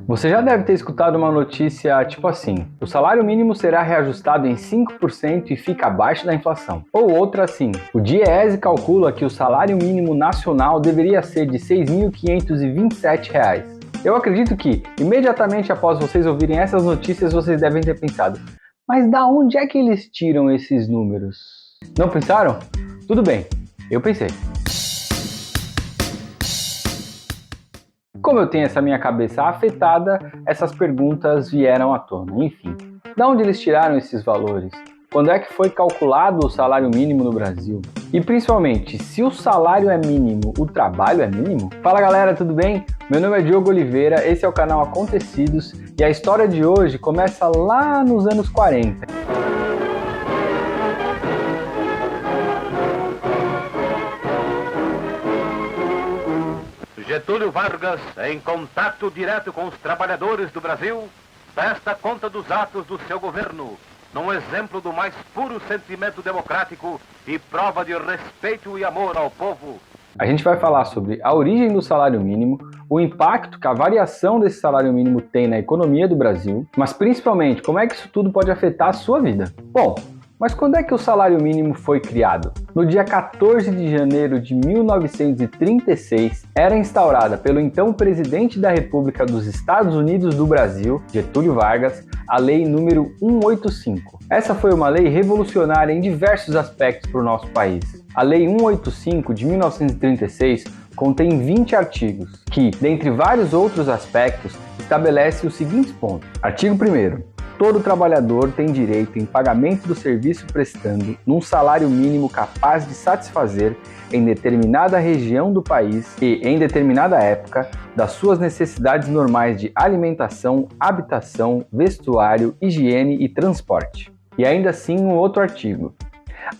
Você já deve ter escutado uma notícia tipo assim: o salário mínimo será reajustado em 5% e fica abaixo da inflação. Ou outra assim: o DIEESE calcula que o salário mínimo nacional deveria ser de R$ 6.527. Eu acredito que, imediatamente após vocês ouvirem essas notícias, vocês devem ter pensado: mas da onde é que eles tiram esses números? Não pensaram? Tudo bem, eu pensei. Como eu tenho essa minha cabeça afetada, essas perguntas vieram à tona. Enfim, de onde eles tiraram esses valores? Quando é que foi calculado o salário mínimo no Brasil? E principalmente, se o salário é mínimo, o trabalho é mínimo? Fala galera, tudo bem? Meu nome é Diogo Oliveira, esse é o canal Acontecidos e a história de hoje começa lá nos anos 40. Getúlio Vargas, em contato direto com os trabalhadores do Brasil, presta conta dos atos do seu governo, num exemplo do mais puro sentimento democrático e prova de respeito e amor ao povo. A gente vai falar sobre a origem do salário mínimo, o impacto que a variação desse salário mínimo tem na economia do Brasil, mas principalmente como é que isso tudo pode afetar a sua vida. Bom, mas quando é que o salário mínimo foi criado? No dia 14 de janeiro de 1936, era instaurada pelo então presidente da República dos Estados Unidos do Brasil, Getúlio Vargas, a Lei número 185. Essa foi uma lei revolucionária em diversos aspectos para o nosso país. A Lei 185 de 1936 contém 20 artigos, que, dentre vários outros aspectos, estabelece os seguintes pontos. Artigo 1º. Todo trabalhador tem direito em pagamento do serviço prestando num salário mínimo capaz de satisfazer, em determinada região do país e em determinada época, das suas necessidades normais de alimentação, habitação, vestuário, higiene e transporte. E ainda assim um outro artigo.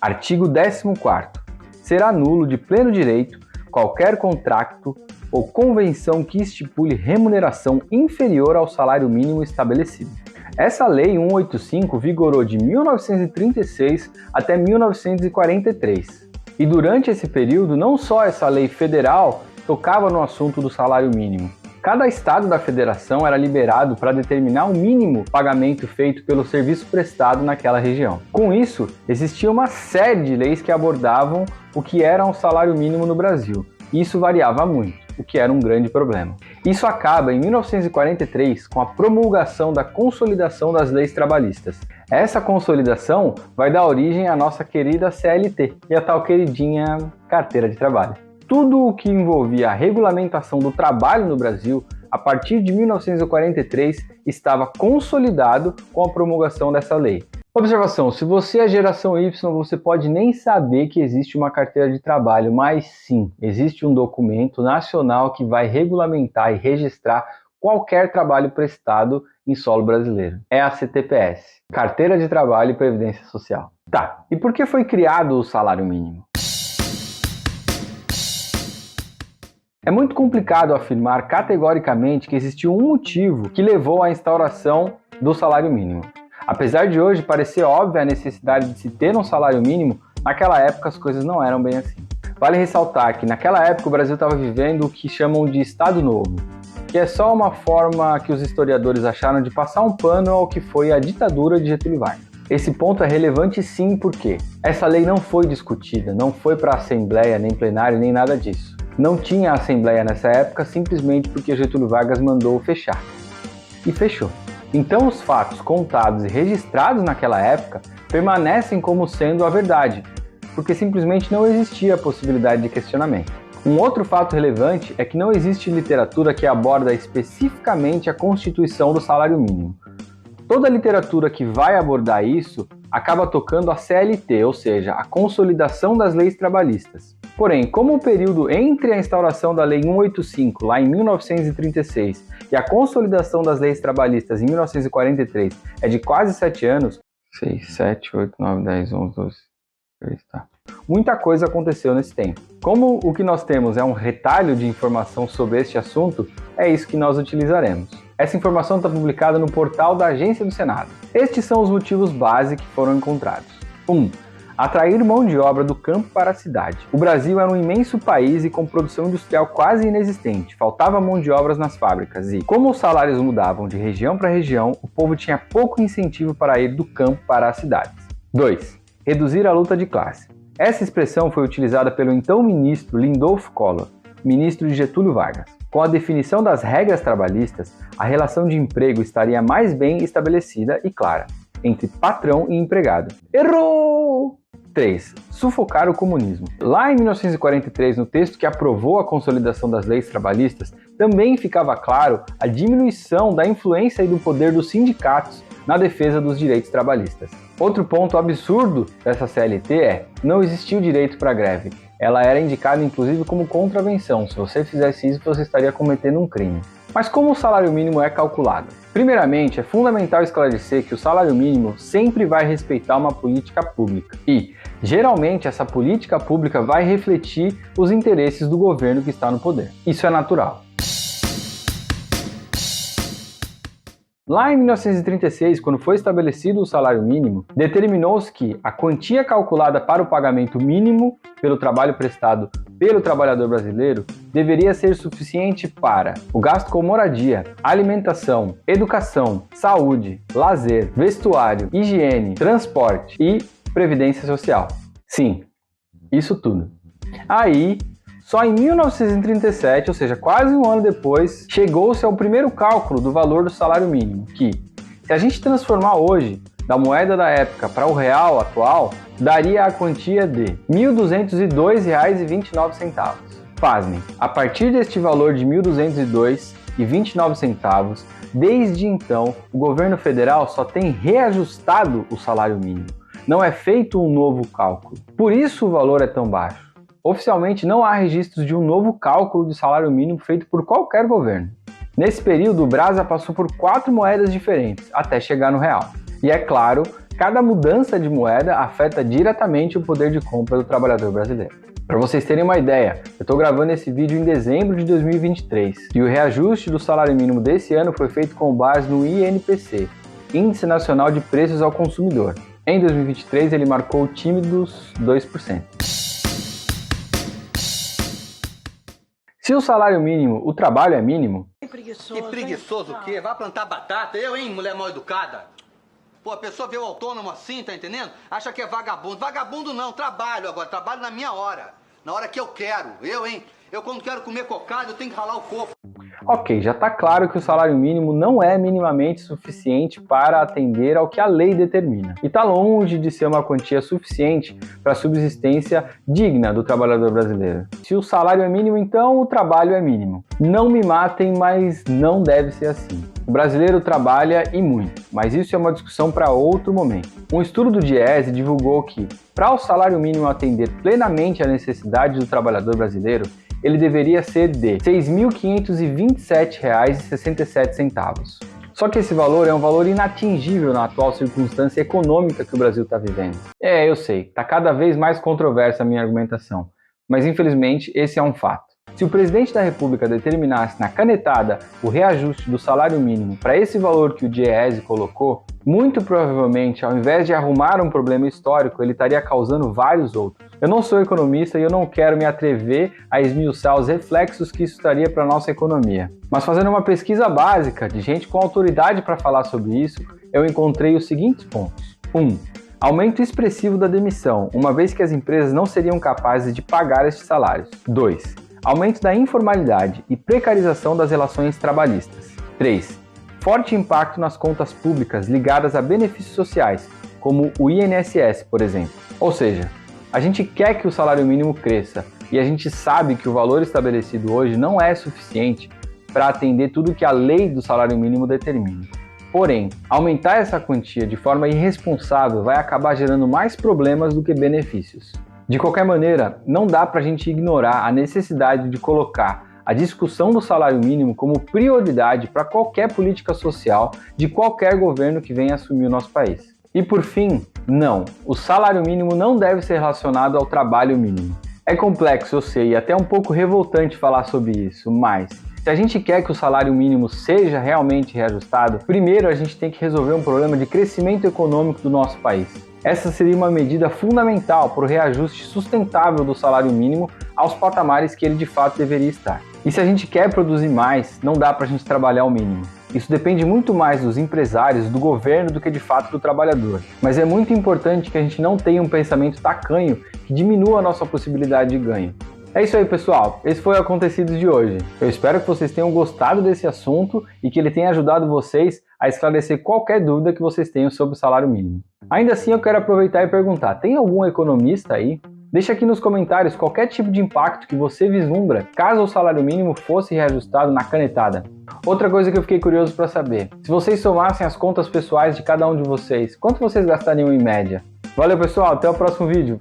Artigo 14º. Será nulo de pleno direito qualquer contrato ou convenção que estipule remuneração inferior ao salário mínimo estabelecido. Essa Lei 185 vigorou de 1936 até 1943. E durante esse período, não só essa lei federal tocava no assunto do salário mínimo. Cada estado da federação era liberado para determinar o mínimo pagamento feito pelo serviço prestado naquela região. Com isso, existia uma série de leis que abordavam o que era um salário mínimo no Brasil. E isso variava muito, o que era um grande problema. Isso acaba em 1943 com a promulgação da Consolidação das Leis Trabalhistas. Essa consolidação vai dar origem à nossa querida CLT e a tal queridinha Carteira de Trabalho. Tudo o que envolvia a regulamentação do trabalho no Brasil, a partir de 1943, estava consolidado com a promulgação dessa lei. Observação: se você é geração Y, você pode nem saber que existe uma carteira de trabalho, mas sim, existe um documento nacional que vai regulamentar e registrar qualquer trabalho prestado em solo brasileiro. É a CTPS, Carteira de Trabalho e Previdência Social. Tá, e por que foi criado o salário mínimo? É muito complicado afirmar categoricamente que existiu um motivo que levou à instauração do salário mínimo. Apesar de hoje parecer óbvia a necessidade de se ter um salário mínimo, naquela época as coisas não eram bem assim. Vale ressaltar que naquela época o Brasil estava vivendo o que chamam de Estado Novo, que é só uma forma que os historiadores acharam de passar um pano ao que foi a ditadura de Getúlio Vargas. Esse ponto é relevante sim porque essa lei não foi discutida, não foi para a Assembleia, nem plenário, nem nada disso. Não tinha Assembleia nessa época simplesmente porque Getúlio Vargas mandou fechar. E fechou. Então os fatos contados e registrados naquela época permanecem como sendo a verdade, porque simplesmente não existia a possibilidade de questionamento. Um outro fato relevante é que não existe literatura que aborda especificamente a constituição do salário mínimo. Toda a literatura que vai abordar isso acaba tocando a CLT, ou seja, a Consolidação das Leis Trabalhistas. Porém, como o período entre a instauração da Lei 185, lá em 1936, e a Consolidação das Leis Trabalhistas em 1943 é de quase 7 anos, 6, 7, 8, 9, 10, 11, 12, 13, tá. Muita coisa aconteceu nesse tempo. Como o que nós temos é um retalho de informação sobre este assunto, é isso que nós utilizaremos. Essa informação está publicada no portal da Agência do Senado. Estes são os motivos base que foram encontrados. 1. atrair mão de obra do campo para a cidade. O Brasil era um imenso país e com produção industrial quase inexistente, faltava mão de obra nas fábricas e, como os salários mudavam de região para região, o povo tinha pouco incentivo para ir do campo para as cidades. 2. Reduzir a luta de classe. Essa expressão foi utilizada pelo então ministro Lindolfo Collor, ministro de Getúlio Vargas. Com a definição das regras trabalhistas, a relação de emprego estaria mais bem estabelecida e clara entre patrão e empregado. Errou! 3. Sufocar o comunismo. Lá em 1943, no texto que aprovou a consolidação das leis trabalhistas, também ficava claro a diminuição da influência e do poder dos sindicatos na defesa dos direitos trabalhistas. Outro ponto absurdo dessa CLT é: não existia o direito para greve. Ela era indicada inclusive como contravenção. Se você fizesse isso, você estaria cometendo um crime. Mas como o salário mínimo é calculado? Primeiramente, é fundamental esclarecer que o salário mínimo sempre vai respeitar uma política pública e, geralmente, essa política pública vai refletir os interesses do governo que está no poder. Isso é natural. Lá em 1936, quando foi estabelecido o salário mínimo, determinou-se que a quantia calculada para o pagamento mínimo pelo trabalho prestado pelo trabalhador brasileiro deveria ser suficiente para o gasto com moradia, alimentação, educação, saúde, lazer, vestuário, higiene, transporte e previdência social. Sim, isso tudo. Aí, só em 1937, ou seja, quase um ano depois, chegou-se ao primeiro cálculo do valor do salário mínimo, que, se a gente transformar hoje da moeda da época para o real atual, daria a quantia de R$ 1.202,29. Pasmem, a partir deste valor de R$ 1.202,29, desde então, o governo federal só tem reajustado o salário mínimo. Não é feito um novo cálculo. Por isso o valor é tão baixo. Oficialmente não há registros de um novo cálculo de salário mínimo feito por qualquer governo. Nesse período, o Brasa passou por 4 moedas diferentes, até chegar no real. E é claro, cada mudança de moeda afeta diretamente o poder de compra do trabalhador brasileiro. Para vocês terem uma ideia, eu estou gravando esse vídeo em dezembro de 2023 e o reajuste do salário mínimo desse ano foi feito com base no INPC, Índice Nacional de Preços ao Consumidor. Em 2023, ele marcou tímidos 2%. Se o salário mínimo, o trabalho é mínimo... Que preguiçoso o quê? Vai plantar batata? Eu, hein, mulher mal educada? Pô, a pessoa vê o autônomo assim, tá entendendo? Acha que é vagabundo. Vagabundo não, trabalho agora. Trabalho na minha hora. Na hora que eu quero. Eu, hein? Eu quando quero comer cocada, eu tenho que ralar o coco. Ok, já está claro que o salário mínimo não é minimamente suficiente para atender ao que a lei determina. E está longe de ser uma quantia suficiente para a subsistência digna do trabalhador brasileiro. Se o salário é mínimo, então o trabalho é mínimo. Não me matem, mas não deve ser assim. O brasileiro trabalha e muito, mas isso é uma discussão para outro momento. Um estudo do Diese divulgou que, para o salário mínimo atender plenamente à necessidade do trabalhador brasileiro, ele deveria ser de R$ 6.527,67. Só que esse valor é um valor inatingível na atual circunstância econômica que o Brasil está vivendo. Eu sei, está cada vez mais controversa a minha argumentação, mas infelizmente esse é um fato. Se o presidente da República determinasse na canetada o reajuste do salário mínimo para esse valor que o Diese colocou, muito provavelmente, ao invés de arrumar um problema histórico, ele estaria causando vários outros. Eu não sou economista e eu não quero me atrever a esmiuçar os reflexos que isso traria para a nossa economia. Mas fazendo uma pesquisa básica de gente com autoridade para falar sobre isso, eu encontrei os seguintes pontos. 1. Aumento expressivo da demissão, uma vez que as empresas não seriam capazes de pagar estes salários. 2. Aumento da informalidade e precarização das relações trabalhistas. 3. Forte impacto nas contas públicas ligadas a benefícios sociais, como o INSS, por exemplo. Ou seja, a gente quer que o salário mínimo cresça e a gente sabe que o valor estabelecido hoje não é suficiente para atender tudo que a lei do salário mínimo determina. Porém, aumentar essa quantia de forma irresponsável vai acabar gerando mais problemas do que benefícios. De qualquer maneira, não dá para a gente ignorar a necessidade de colocar a discussão do salário mínimo como prioridade para qualquer política social de qualquer governo que venha assumir o nosso país. E por fim, não, o salário mínimo não deve ser relacionado ao trabalho mínimo. É complexo, eu sei, e até um pouco revoltante falar sobre isso, mas se a gente quer que o salário mínimo seja realmente reajustado, primeiro a gente tem que resolver um problema de crescimento econômico do nosso país. Essa seria uma medida fundamental para o reajuste sustentável do salário mínimo aos patamares que ele de fato deveria estar. E se a gente quer produzir mais, não dá para a gente trabalhar o mínimo. Isso depende muito mais dos empresários, do governo, do que de fato do trabalhador. Mas é muito importante que a gente não tenha um pensamento tacanho que diminua a nossa possibilidade de ganho. É isso aí, pessoal. Esse foi o Acontecidos de hoje. Eu espero que vocês tenham gostado desse assunto e que ele tenha ajudado vocês a esclarecer qualquer dúvida que vocês tenham sobre o salário mínimo. Ainda assim, eu quero aproveitar e perguntar, tem algum economista aí? Deixa aqui nos comentários qualquer tipo de impacto que você vislumbra caso o salário mínimo fosse reajustado na canetada. Outra coisa que eu fiquei curioso para saber, se vocês somassem as contas pessoais de cada um de vocês, quanto vocês gastariam em média? Valeu, pessoal, até o próximo vídeo.